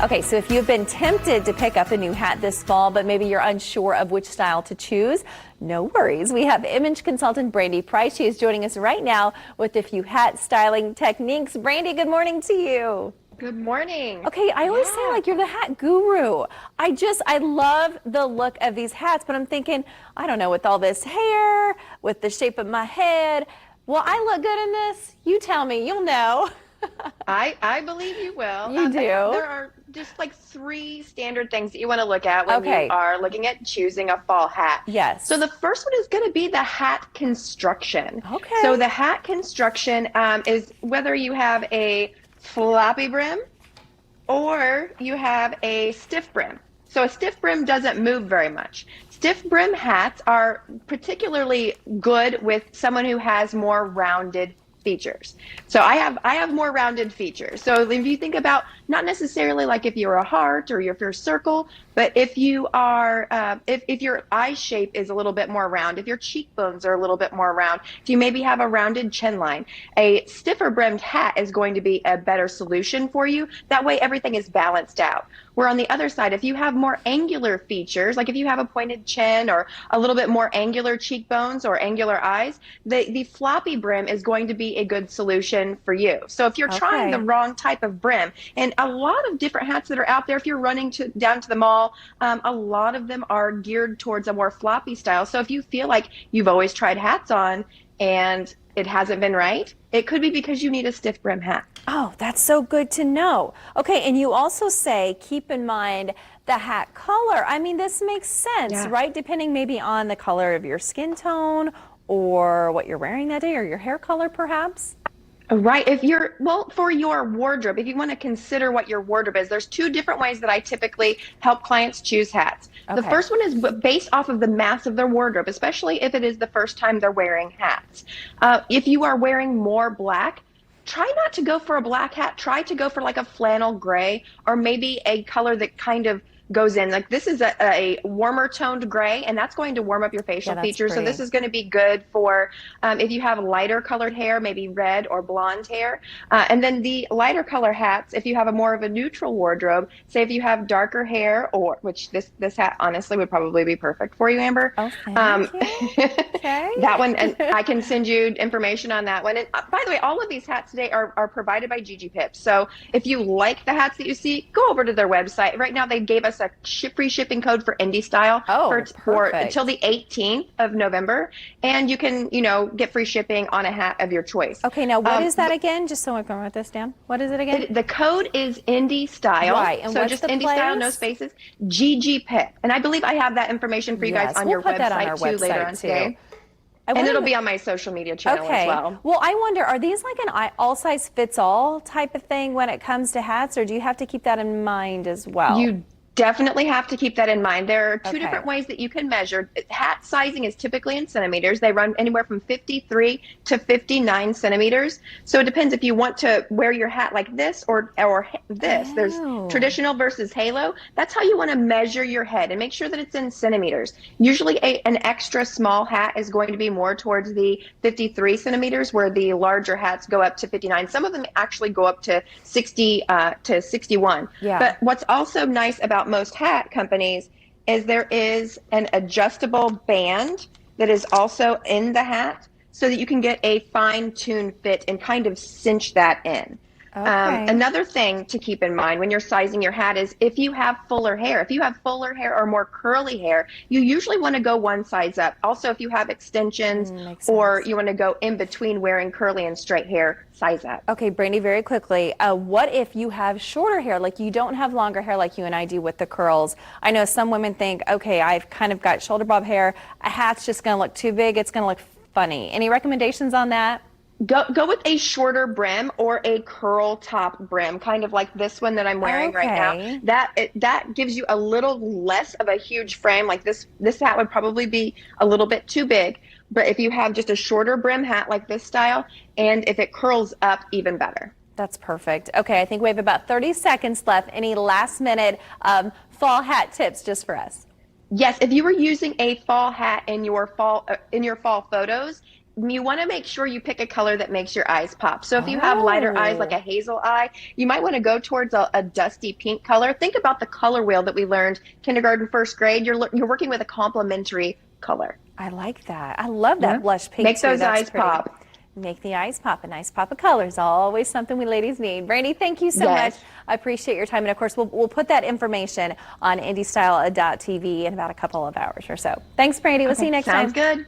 Okay, so if you've been tempted to pick up a new hat this fall, but maybe you're unsure of which style to choose, no worries. We have image consultant Brandy Price. She is joining us right now with a few hat styling techniques. Brandy, good morning to you. Good morning. Okay, I always say like you're the hat guru. I love the look of these hats, but I'm thinking, I don't know, with all this hair, with the shape of my head, will I look good in this? You tell me, you'll know. I believe you will. You do? There are just like 3 standard things that you want to look at when you are looking at choosing a fall hat. Yes. So the first one is going to be the hat construction. Okay. So the hat construction is whether you have a floppy brim or you have a stiff brim. So a stiff brim doesn't move very much. Stiff brim hats are particularly good with someone who has more rounded features. So I have more rounded features. So if you think about not necessarily like if you're a heart or if you're a circle, but if you are, if your eye shape is a little bit more round, if your cheekbones are a little bit more round, if you maybe have a rounded chin line, a stiffer brimmed hat is going to be a better solution for you. That way everything is balanced out. Where on the other side, if you have more angular features, like if you have a pointed chin or a little bit more angular cheekbones or angular eyes, the floppy brim is going to be a good solution for you. So if you're trying the wrong type of brim, and a lot of different hats that are out there, if you're running down to the mall, a lot of them are geared towards a more floppy style. So if you feel like you've always tried hats on and it hasn't been right, it could be because you need a stiff brim hat. Oh, that's so good to know. Okay, and you also say keep in mind the hat color. I mean, this makes sense, right? Depending maybe on the color of your skin tone or what you're wearing that day or your hair color perhaps. Right. For your wardrobe, if you want to consider what your wardrobe is, there's 2 different ways that I typically help clients choose hats. The first one is based off of the mass of their wardrobe, especially if it is the first time they're wearing hats. If you are wearing more black, try not to go for a black hat. Try to go for like a flannel gray or maybe a color that kind of goes in. Like this is a warmer toned gray, and that's going to warm up your facial features. So this is going to be good for if you have lighter colored hair, maybe red or blonde hair. And then the lighter color hats, if you have a more of a neutral wardrobe, say if you have darker hair, or which this hat honestly would probably be perfect for you, Amber. Oh, thank you. Okay. That one, and I can send you information on that one. And by the way, all of these hats today are provided by Gigi Pips. So if you like the hats that you see, go over to their website. Right now, they gave us a free shipping code for Indy Style for until the 18th of November, and you can get free shipping on a hat of your choice. Okay, now what is that again? Just so I can write this down. What is it again? The code is Indy Style. Right, and so just Indy Style, no spaces. Gigi Pip, and I believe I have that information for you guys on your website too later on today. And it'll be on my social media channel as well. Well, I wonder, are these like an all-size-fits-all type of thing when it comes to hats, or do you have to keep that in mind as well? You definitely have to keep that in mind. There are 2 different ways that you can measure. Hat sizing is typically in centimeters. They run anywhere from 53 to 59 centimeters. So it depends if you want to wear your hat like this or this. There's traditional versus halo. That's how you want to measure your head and make sure that it's in centimeters. Usually an extra small hat is going to be more towards the 53 centimeters, where the larger hats go up to 59. Some of them actually go up to 60 to 61. But what's also nice about most hat companies is there is an adjustable band that is also in the hat so that you can get a fine-tuned fit and kind of cinch that in. Another thing to keep in mind when you're sizing your hat is if you have fuller hair. If you have fuller hair or more curly hair, you usually want to go one size up. Also, if you have extensions or you want to go in between wearing curly and straight hair, size up. Okay, Brandy, very quickly, what if you have shorter hair, like you don't have longer hair like you and I do with the curls? I know some women think, okay, I've kind of got shoulder bob hair, a hat's just going to look too big, it's going to look funny. Any recommendations on that? Go with a shorter brim or a curl top brim, kind of like this one that I'm wearing right now. That gives you a little less of a huge frame. Like this hat would probably be a little bit too big, but if you have just a shorter brim hat like this style, and if it curls up, even better. That's perfect. Okay, I think we have about 30 seconds left. Any last minute fall hat tips just for us? Yes, if you were using a fall hat in your fall photos, you want to make sure you pick a color that makes your eyes pop. So if you have lighter eyes like Oh, a hazel eye, you might want to go towards a dusty pink color. Think about the color wheel that we learned kindergarten, first grade. You're working with a complementary color. I like that. I love Yeah. that blush pink Make too. those That's eyes pretty. pop. Make the eyes pop. A nice pop of color is always something we ladies need. Brandy, thank you so much. Yes. I appreciate your time. And of course, we'll put that information on indystyle.tv in about a couple of hours or so. Thanks, Brandy. We'll see you Okay. next Sounds time. good.